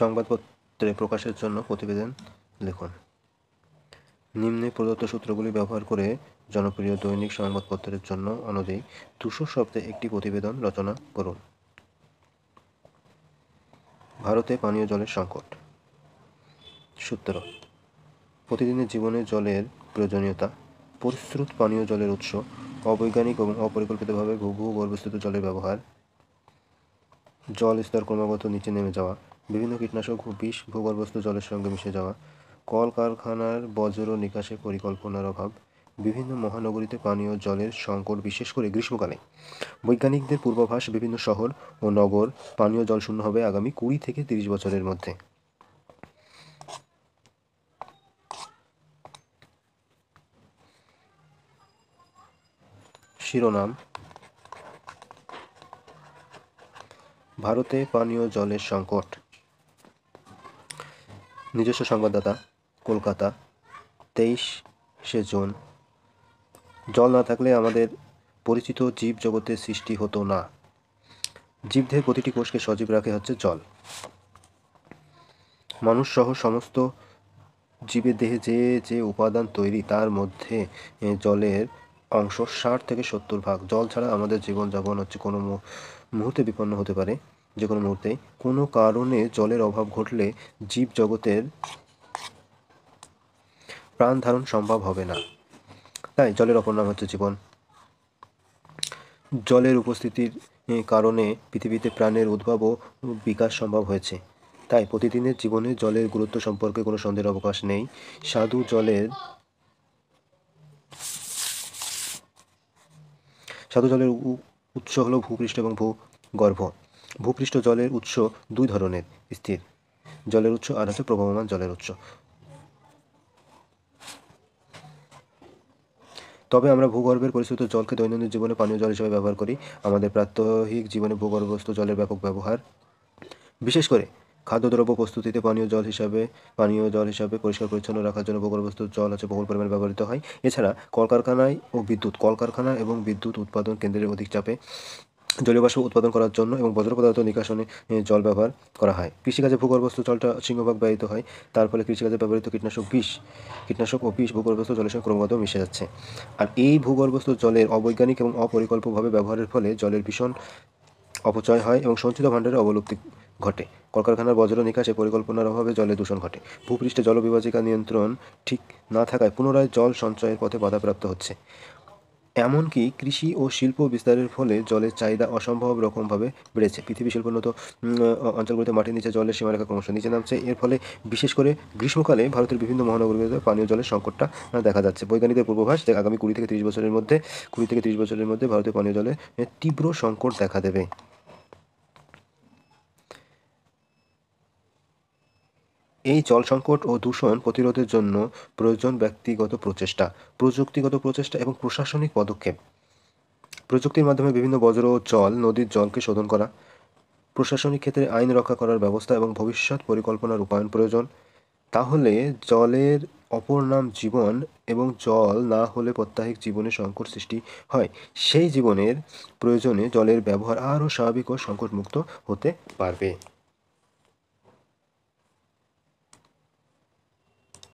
সংবাদপত্রে প্রকাশের জন্য প্রতিবেদন লিখুন। নিম্নে প্রদত্ত সূত্রগুলি ব্যবহার করে জনপ্রিয় দৈনিক সংবাদপত্রের জন্য অনুযায়ী 200 শব্দে একটি প্রতিবেদন রচনা করুন। ভারতে পানীয় জলের সংকট। সূত্র: প্রতিদিনের জীবনে জলের প্রয়োজনীয়তা, পরিশ্রুত পানীয় জলের উৎস, অবৈজ্ঞানিক এবং অপরিকল্পিতভাবে ভূগর্ভস্থ জলের ব্যবহার, জল স্তর ক্রমাগত নিচে নেমে যাওয়া, বিভিন্ন কীটনাশক ও বিষ ভূগর্ভস্থ জলের সঙ্গে মিশে যাওয়া, কলকারখানার বর্জ্য নিকাশে পরিকল্পনার অভাব, বিভিন্ন মহানগরীতে পানীয় জলের সংকট বিশেষ করে গ্রীষ্মকালে। বৈজ্ঞানিকদের পূর্বাভাস, বিভিন্ন শহর ও নগর পানীয় জল শূন্য হবে আগামী 20 থেকে 30 বছরের মধ্যে। শিরোনাম: ভারতে পানীয় জলের সংকট। নিজস্ব সংবাদদাতা, কলকাতা, 23শে জুন। জল না থাকলে আমাদের পরিচিত জীব জগতের সৃষ্টি হতো না। জীবদেহের প্রতিটি কোষকে সজীব রাখে হচ্ছে জল। মানুষ সহ সমস্ত জীবের দেহে যে যে উপাদান তৈরি তার মধ্যে জলের অংশ 60 থেকে 70 ভাগ। জল ছাড়া আমাদের জীবনযাপন হচ্ছে কোনো মুহূর্তে বিপন্ন হতে পারে। যে কোনো মুহূর্তে কোনো কারণে জলের অভাব ঘটলে জীব জগতের প্রাণ ধারণ সম্ভব হবে না। তাই জলের অপর নাম হচ্ছে জীবন। জলের উপস্থিতির কারণে পৃথিবীতে প্রাণের উদ্ভব ও বিকাশ সম্ভব হয়েছে। তাই প্রতিদিনের জীবনে জলের গুরুত্ব সম্পর্কে কোনো সন্দেহের অবকাশ নেই। স্বাদু জলের উৎস হলো ভূপৃষ্ঠ এবং ভূগর্ভ। ভূপৃষ্ঠ জলের উৎস দুই ধরনের: স্থির জলের উৎস আর হচ্ছে প্রবহমান জলের উৎস। তবে আমরা ভূগর্ভের পরিশ্রুত জলকে দৈনন্দিন জীবনে পানীয় জল হিসেবে ব্যবহার করি। আমাদের প্রাত্যহিক জীবনে ভূগর্ভস্থ জলের ব্যাপক ব্যবহার, বিশেষ করে খাদ্যদ্রব্য প্রস্তুতিতে পানীয় জল হিসাবে পরিষ্কার পরিচ্ছন্ন রাখার জন্য ভূগর্ভস্থ জল বহুল পরিমাণে ব্যবহৃত হয়। এছাড়া কলকারখানা এবং বিদ্যুৎ উৎপাদন কেন্দ্রের অধিক চাপে জলীয় বাষ্প উৎপাদন করার জন্য এবং বজ্র পদার্থ নিষ্কাশনে জল ব্যবহার করা হয়। কৃষিকাজে ভূগর্ভস্থ জলটা সিংহভাগ ব্যবহৃত হয়। তার ফলে কৃষিকাজে ব্যবহৃত কীটনাশক ও বিষ ভূগর্ভস্থ জলের সঙ্গে ক্রমাগত মিশে যাচ্ছে। আর এই ভূগর্ভস্থ জলের অবৈজ্ঞানিক এবং অপরিকল্পিতভাবে ব্যবহারের ফলে জলের ভীষণ অপচয় হয় এবং সঞ্চিত ভাণ্ডারের অবলুপ্তি ঘটে। কলকারখানার বজ্র নিকাশে পরিকল্পনার অভাবে জলের দূষণ ঘটে। ভূপৃষ্ঠে জলবিভাজিকা নিয়ন্ত্রণ ঠিক না থাকায় পুনরায় জল সঞ্চয়ের পথে বাধাপ্রাপ্ত হচ্ছে। এমনকি কৃষি ও শিল্প বিস্তারের ফলে জলের চাহিদা অসম্ভব রকমভাবে বেড়েছে। পৃথিবীর শিল্পোন্নত অঞ্চলগুলিতে মাটির নিচে জলের সীমারেখা ক্রমশ নিচে নামছে। এর ফলে বিশেষ করে গ্রীষ্মকালে ভারতের বিভিন্ন মহানগরীতে পানীয় জলের সংকটটা দেখা যাচ্ছে। বৈজ্ঞানিকদের পূর্বাভাস যে আগামী 20 থেকে 30 বছরের মধ্যে ভারতীয় পানীয় জলের তীব্র সংকট দেখা দেবে। এই জল সংকট ও দূষণ প্রতিরোধের জন্য প্রয়োজন ব্যক্তিগত প্রচেষ্টা, প্রযুক্তিগত প্রচেষ্টা এবং প্রশাসনিক পদক্ষেপ। প্রযুক্তির মাধ্যমে বিভিন্ন নদীর জলকে শোধন করা, প্রশাসনিক ক্ষেত্রে আইন রক্ষা করার ব্যবস্থা এবং ভবিষ্যৎ পরিকল্পনা রূপায়ণ প্রয়োজন। তাহলে জলের অপর নাম জীবন এবং জল না হলে প্রাত্যহিক জীবনে সংকট সৃষ্টি হয়। সেই জীবনের প্রয়োজনে জলের ব্যবহার আরও স্বাভাবিক ও সংকটমুক্ত হতে পারবে।